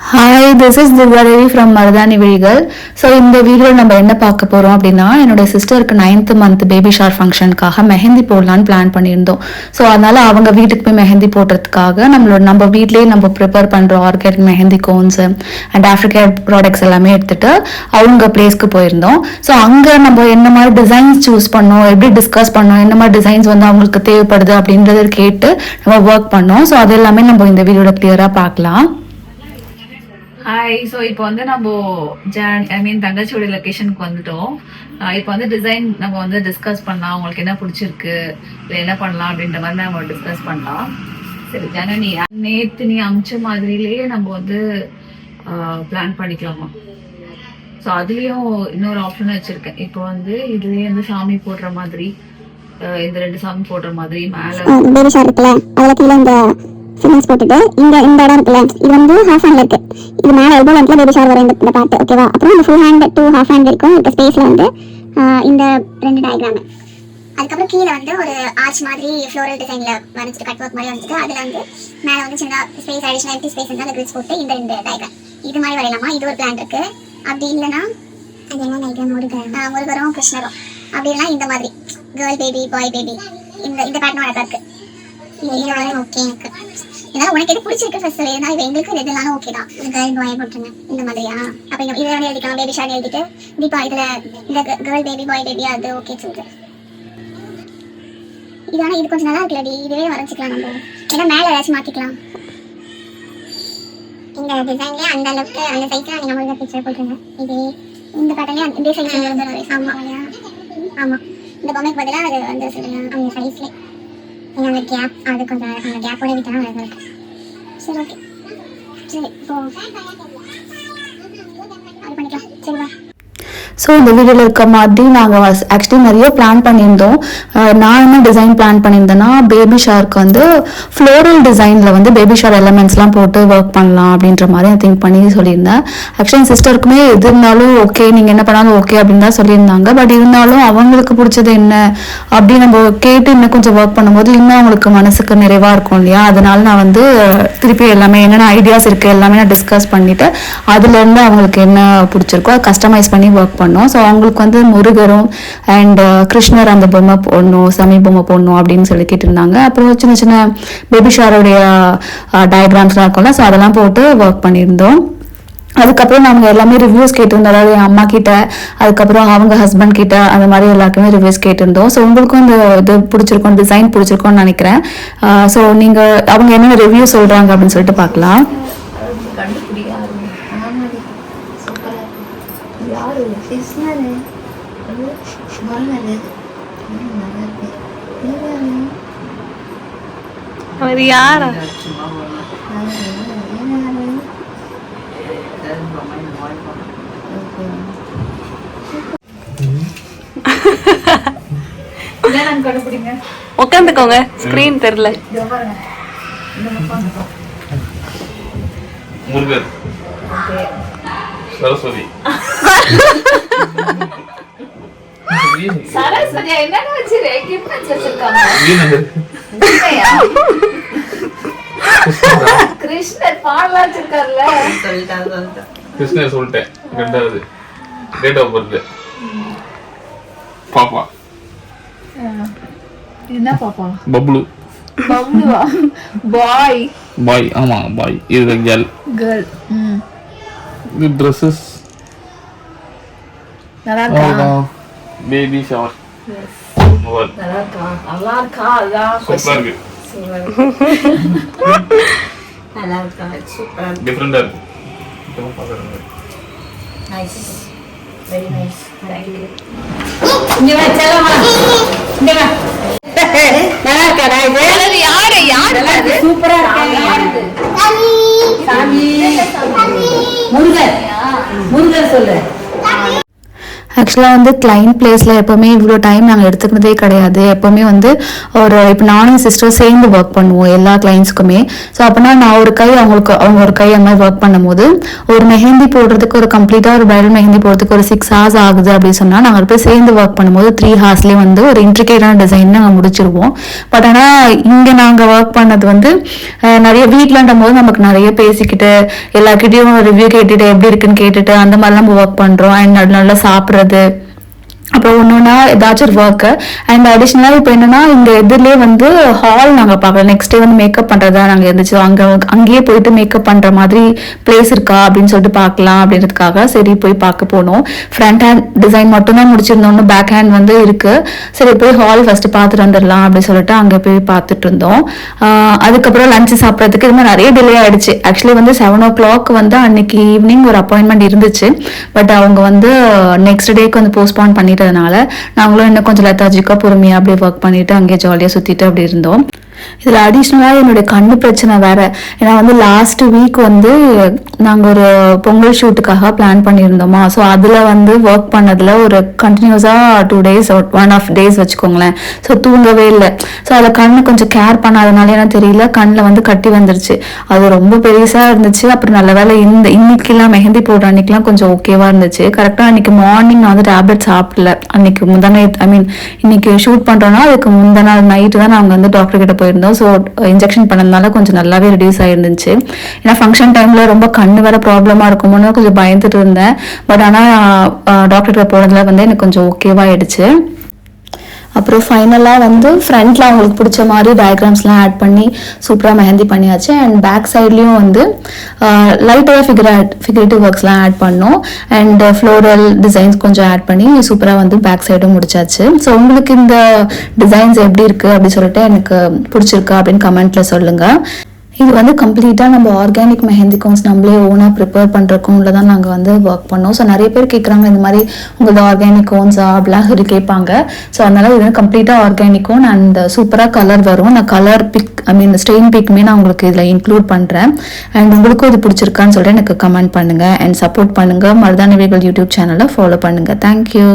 Hi, this is Durgadevi from மருதாணி விழிகள். So இந்த வீடியோவில் நம்ம என்ன பார்க்க போகிறோம் அப்படின்னா, என்னோட சிஸ்டருக்கு 9th மந்த் பேபி ஷார் ஃபங்க்ஷனுக்காக மெஹந்தி போடலான்னு பிளான் பண்ணியிருந்தோம். ஸோ அதனால் அவங்க வீட்டுக்கு போய் மெஹந்தி போடுறதுக்காக நம்ம வீட்லேயே நம்ம ப்ரிப்பேர் பண்ணுற organic mehndi cones and African products எல்லாமே எடுத்துகிட்டு அவங்க பிளேஸ்க்கு போயிருந்தோம். ஸோ அங்கே நம்ம என்ன மாதிரி டிசைன்ஸ் சூஸ் பண்ணோம், எப்படி டிஸ்கஸ் பண்ணோம், என்ன மாதிரி டிசைன்ஸ் வந்து அவங்களுக்கு தேவைப்படுது அப்படின்றத கேட்டு நம்ம ஒர்க் பண்ணோம். ஸோ அது எல்லாமே நம்ம இந்த வீடியோவில் கிளியராக பார்க்கலாம். ஹாய். ஸோ இப்போ வந்து நம்ம தங்கச்சியோட லொக்கேஷனுக்கு வந்துட்டோம். இப்போ வந்து டிசைன் நம்ம வந்து டிஸ்கஸ் பண்ணலாம். உங்களுக்கு என்ன பிடிச்சிருக்கு, இல்லை என்ன பண்ணலாம் அப்படின்ற மாதிரி நம்ம டிஸ்கஸ் பண்ணலாம். சரி ஜனனி, நேற்று நீ அமிச்ச மாதிரிலேயே நம்ம வந்து பிளான் பண்ணிக்கலாமா? ஸோ அதுலேயும் இன்னொரு ஆப்ஷன் வச்சுருக்கேன். இப்போ வந்து இதுலேயே வந்து சாமி போடுற மாதிரி, இந்த 2 சாமி போடுற மாதிரி மேலே ஃபினிஷ் போட்டுட்டு இந்த இடம் இருக்குல்ல, இது வந்து ஹாஃப் ஹேண்ட்ல இருக்கு. இது மேல எல்போ லென்த்ல பேபி ஷவர் வர இந்த பார்ட், ஓகேவா? அப்புறம் இந்த full hand to half hand வரைக்கும் இருக்க ஸ்பேஸ்ல வந்து இந்த 2 டயக்ராம். அதுக்கப்புறம் கீழே வந்து ஒரு ஆர்ச் மாதிரி ஃப்ளோரல் டிசைன்ல வரைஞ்சிட்டு கட் ஒர்க் மாதிரி வந்துட்டு அதுல வந்து மேல வந்து சின்ன ஸ்பேஸ் அடிஷனல் எம்டி ஸ்பேஸ் இருந்தா கிரிட்ஸ் போட்டு இந்த 2 டயக்ராம் இது மாதிரி வரையலாமா? இது ஒரு பிளான் இருக்கு. அப்படி இல்லைன்னா அது என்ன டயக்ராம், முருகரும் கிருஷ்ணரும், அப்படி இல்லைன்னா இந்த மாதிரி கேர்ள் பேபி பாய் பேபி இந்த பேட்டர்ன் அழகா இருக்கு. ஓகே, எனக்கு ஏன்னா உனக்கு எது பிடிச்சிருக்கு ஃபர்ஸ்ட் ஏன்னா இது எங்களுக்கு எதுனாலும் ஓகே தான். கேர்ள் பாய் போட்டுருங்க இந்த மாதிரியா? அப்ப இதை வந்து எழுதிக்கலாம், பேபி ஷார்ட் எழுதிட்டு தீபா இதுல இந்த கேர்ள் பேபி பாய் பேபி அது ஓகே சொல்றேன். இதான இது கொஞ்சம் நல்லா இருக்குல்லடி, இதுவே வரைஞ்சிக்கலாம் நம்ம. ஏன்னா மேல ஏதாச்சும் மாத்திக்கலாம். இந்த டிசைன்லயே அந்த அளவுக்கு அந்த சைஸ்ல நீங்க உங்களுக்கு பிக்சர் போட்டுருங்க. இது இந்த பேட்டர்ன்லயே இந்த சைஸ்ல இருந்து ஆமா ஆமா இந்த பொம்மைக்கு பதிலா அது வந்து சொல்லுங்க அந்த சைஸ்ல அந்த கேப் அது கொஞ்சம் அந்த கேப்போட விட்டாலும் அழகாக இருக்கு. சரி ஓகே, சரி இப்போ அது பண்ணிக்கலாம். சரிவா? ஸோ இந்த வீடியோவில் இருக்க மாதிரி நாங்கள் ஆக்சுவலி நிறைய பிளான் பண்ணியிருந்தோம். நான் என்ன டிசைன் பிளான் பண்ணியிருந்தேன்னா, பேபி ஷாருக்கு வந்து ஃப்ளோரல் டிசைனில் வந்து பேபி ஷார் எலமெண்ட்ஸ்லாம் போட்டு ஒர்க் பண்ணலாம் அப்படின்ற மாதிரி நான் திங்க் பண்ணி சொல்லியிருந்தேன். ஆக்சுவலி என் சிஸ்டருக்குமே எது இருந்தாலும் ஓகே, நீங்கள் என்ன பண்ணாலும் ஓகே அப்படின்னு தான் சொல்லியிருந்தாங்க. பட் இருந்தாலும் அவங்களுக்கு பிடிச்சது என்ன அப்படின்னு நம்ம கேட்டு இன்னும் கொஞ்சம் ஒர்க் பண்ணும்போது இன்னும் அவங்களுக்கு மனசுக்கு நிறைவாக இருக்கும் இல்லையா? அதனால நான் வந்து திருப்பி எல்லாமே என்னென்ன ஐடியாஸ் இருக்குது எல்லாமே நான் டிஸ்கஸ் பண்ணிவிட்டு அதுலேருந்து அவங்களுக்கு என்ன பிடிச்சிருக்கோ அதை கஸ்டமைஸ் பண்ணி ஒர்க் பண்ணோம். ஸோ அவங்களுக்கு வந்து முருகரும் அண்ட் கிருஷ்ணர் அந்த பொம்மை போடணும், சாமி பொம்மை போடணும் அப்படின்னு சொல்லி கேட்டிருந்தாங்க. அப்புறம் சின்ன சின்ன பேபி ஷாரோடைய டயக்ராம்ஸ்லாம் இருக்கும்ல, ஸோ அதெல்லாம் போட்டு ஒர்க் பண்ணியிருந்தோம். அதுக்கப்புறம் நாங்கள் எல்லாமே ரிவ்யூஸ் கேட்டிருந்தோம். அதாவது என் அம்மா கிட்ட, அதுக்கப்புறம் அவங்க ஹஸ்பண்ட் கிட்ட, அந்த மாதிரி எல்லாருக்குமே ரிவ்யூஸ் கேட்டிருந்தோம். ஸோ உங்களுக்கும் இந்த இது பிடிச்சிருக்கோம், டிசைன் பிடிச்சிருக்கோன்னு நினைக்கிறேன். ஸோ நீங்கள் அவங்க என்னென்ன ரிவ்யூ சொல்கிறாங்க அப்படின்னு சொல்லிட்டு பார்க்கலாம். அவர் யாரா? உட்காந்துக்கோங்க, ஸ்கிரீன் தெரியல. முருகர், சரஸ்வதி. சரஸ்வதியா என்னன்னு வச்சிரு கிஃப்ட் வச்சிருக்காங்க. கிருஷ்ணர் பாடலாம் வச்சிருக்காருல்ல. கிருஷ்ணர் சொல்லிட்டேன். 2வது டேட் ஆஃப் பர்த் பாப்பா. என்ன பாப்பா? பப்ளு. பப்ளுவா? பாய். பாய், ஆமா பாய். இது கேர்ள். கேர்ள். இது Dresses. நல்லா இருக்கா? Baby shower. நல்லா இருக்கா? நல்லா இருக்கா? அதான் சூப்பரா இருக்கு. நல்லா இருக்கா? சூப்பரா இருக்கு. டிஃபரண்டா இருக்கு. இதோ பாக்குறேன். Nice. Very nice. Thank you. இங்க வா செல்லமா. இங்க வா. நல்லா இருக்கா? இது யாரு? யாரு? சூப்பரா இருக்கு. யாரு? சாமி. முருகர். முருகர் சொல்லு. ஆக்சுவலாக வந்து கிளைண்ட் பிளேஸில் எப்போவுமே இவ்வளோ டைம் நாங்கள் எடுத்துக்கிட்டதே கிடையாது. எப்போவுமே வந்து ஒரு இப்போ நானும் சிஸ்டர் சேர்ந்து ஒர்க் பண்ணுவோம் எல்லா கிளைண்ட்ஸ்க்குமே. ஸோ அப்போனா நான் ஒரு கை அவங்க ஒரு கை அந்த மாதிரி ஒர்க் பண்ணும்போது ஒரு மெஹந்தி போடுறதுக்கு ஒரு கம்ப்ளீட்டாக ஒரு பிரைடல் மெஹந்தி போடுறதுக்கு ஒரு 6 hours ஆகுது அப்படின்னு சொன்னால் நாங்கள் போய் சேர்ந்து ஒர்க் பண்ணும்போது 3 hoursலேயே வந்து ஒரு இன்ட்ரிகேட்டான டிசைன் நாங்கள் முடிச்சிருவோம். பட் ஆனால் இங்கே நாங்கள் ஒர்க் பண்ணது வந்து நிறைய வீட்டிலன்றும் போது நமக்கு நிறைய பேசிக்கிட்டு எல்லாருக்கிட்டையும் ரிவ்யூ கேட்டுட்டு எப்படி இருக்குன்னு கேட்டுட்டு அந்த மாதிரிலாம் நம்ம ஒர்க் பண்ணுறோம். அண்ட் நல்லா சாப்பிட்றது, அப்புறம் ஒன்றுனா ஏதாச்சும் ஒரு ஒர்க்கு. அண்ட் அடிஷ்னலாக இப்போ என்னன்னா இங்கே எதிரிலே வந்து ஹால் நாங்கள் பார்க்கலாம். நெக்ஸ்ட் டே வந்து மேக்கப் பண்ணுறதா நாங்கள் இருந்துச்சு. அங்கேயே போயிட்டு மேக்கப் பண்ணுற மாதிரி பிளேஸ் இருக்கா அப்படின்னு சொல்லிட்டு பார்க்கலாம் அப்படின்றதுக்காக சரி போய் பார்க்க போனோம். ஃப்ரண்ட் ஹேண்ட் டிசைன் மட்டும்தான் முடிச்சிருந்தோம், பேக் ஹேண்ட் வந்து இருக்கு. சரி போய் ஹால் ஃபர்ஸ்ட் பார்த்துட்டு வந்துடலாம் அப்படின்னு சொல்லிட்டு அங்கே போய் பார்த்துட்டு இருந்தோம். அதுக்கப்புறம் லஞ்ச் சாப்பிட்றதுக்கு இது மாதிரி நிறைய டிலே ஆயிடுச்சு. ஆக்சுவலி வந்து 7 o'clock வந்து அன்னைக்கு ஈவினிங் ஒரு அப்பாயின்மெண்ட் இருந்துச்சு. பட் அவங்க வந்து நெக்ஸ்ட் டேக்கு வந்து போஸ்ட்போன் பண்ணிட்டு நாங்களும் இன்னும் கொஞ்சம் லெத்தாஜிக்கா பொறுமையா அப்படியே ஒர்க் பண்ணிட்டு அங்கேயே ஜாலியா சுத்திட்டு அப்படி இருந்தோம். இதுல அடிஷ்னலா என்னுடைய கண்ணு பிரச்சனை வேற. ஏன்னா வந்து லாஸ்ட் வீக் வந்து நாங்க ஒரு பொங்கல் ஷூட்டுக்காக பிளான் பண்ணியிருந்தோமா. ஸோ அதுல வந்து ஒர்க் பண்ணதுல ஒரு கண்டினியூஸா 2 days 1.5 days வச்சுக்கோங்களேன். ஸோ தூங்கவே இல்லை. ஸோ அதில் கண்ணு கொஞ்சம் கேர் பண்ணாதனால என்ன தெரியல கண்ணில் வந்து கட்டி வந்துருச்சு. அது ரொம்ப பெருசா இருந்துச்சு. அப்புறம் நல்ல வேலை இன்னைக்கெல்லாம் மெஹந்தி போடுற அன்னைக்கெல்லாம் கொஞ்சம் ஓகேவா இருந்துச்சு. கரெக்டா அன்னைக்கு மார்னிங் நான் வந்து டேப்லெட் சாப்பிடல. அன்னைக்கு முந்தான இன்னைக்கு ஷூட் பண்றோம்னா அதுக்கு முந்தின நாள் நைட்டு தான் நாங்கள் வந்து டாக்டர் கிட்ட போயிருந்தோம். ஸோ இன்ஜெக்ஷன் பண்ணதுனால கொஞ்சம் நல்லாவே ரெடியூஸ் ஆயிருந்துச்சு. ஏன்னா ஃபங்க்ஷன் டைம்ல ரொம்ப கண்ணு வேற ப்ராப்ளமா இருக்குமோன்னு கொஞ்சம் பயந்துட்டு இருந்தேன். பட் ஆனால் டாக்டர் கிட்ட போனதுல வந்து எனக்கு கொஞ்சம் ஓகேவாயிடுச்சு. அப்புறம் ஃபைனலாக வந்து ஃப்ரண்ட்ல அவங்களுக்கு பிடிச்ச மாதிரி டயக்ராம்ஸ்லாம் ஆட் பண்ணி சூப்பராக மெஹந்தி பண்ணியாச்சு. அண்ட் பேக் சைட்லேயும் வந்து லைட்டாக ஃபிகரேட்டிவ் ஒர்க்ஸ்லாம் ஆட் பண்ணோம். அண்ட் ஃப்ளோரல் டிசைன்ஸ் கொஞ்சம் ஆட் பண்ணி சூப்பராக வந்து பேக் சைடும் முடிச்சாச்சு. ஸோ உங்களுக்கு இந்த டிசைன்ஸ் எப்படி இருக்குது அப்படின்னு சொல்லிட்டு எனக்கு பிடிச்சிருக்கா அப்படின்னு கமெண்ட்ல சொல்லுங்கள். இது வந்து கம்ப்ளீட்டாக நம்ம ஆர்கானிக் மெஹந்தி கோன்ஸ் நம்மளே ஓனாக ப்ரிப்பேர் பண்ணுறக்கும்ல தான் நாங்கள் வந்து ஒர்க் பண்ணோம். ஸோ நிறைய பேர் கேட்குறாங்க இந்த மாதிரி உங்களது ஆர்கானிக் கோன்ஸா அப்படிலாம் சொல்லி கேட்பாங்க. ஸோ அதனால இது வந்து கம்ப்ளீட்டாக ஆர்கானிக் கோன் அண்ட் சூப்பராக கலர் வரும். நான் கலர் பிக் ஸ்டெயின் பிக்குமே நான் உங்களுக்கு இதில் இன்க்ளூட் பண்ணுறேன். அண்ட் உங்களுக்கும் இது பிடிச்சிருக்கான்னு சொல்லிட்டு எனக்கு கமெண்ட் பண்ணுங்கள் அண்ட் சப்போர்ட் பண்ணுங்கள். மருதானி வீகள் யூடியூப் சேனலை ஃபாலோ பண்ணுங்கள். தேங்க்யூ.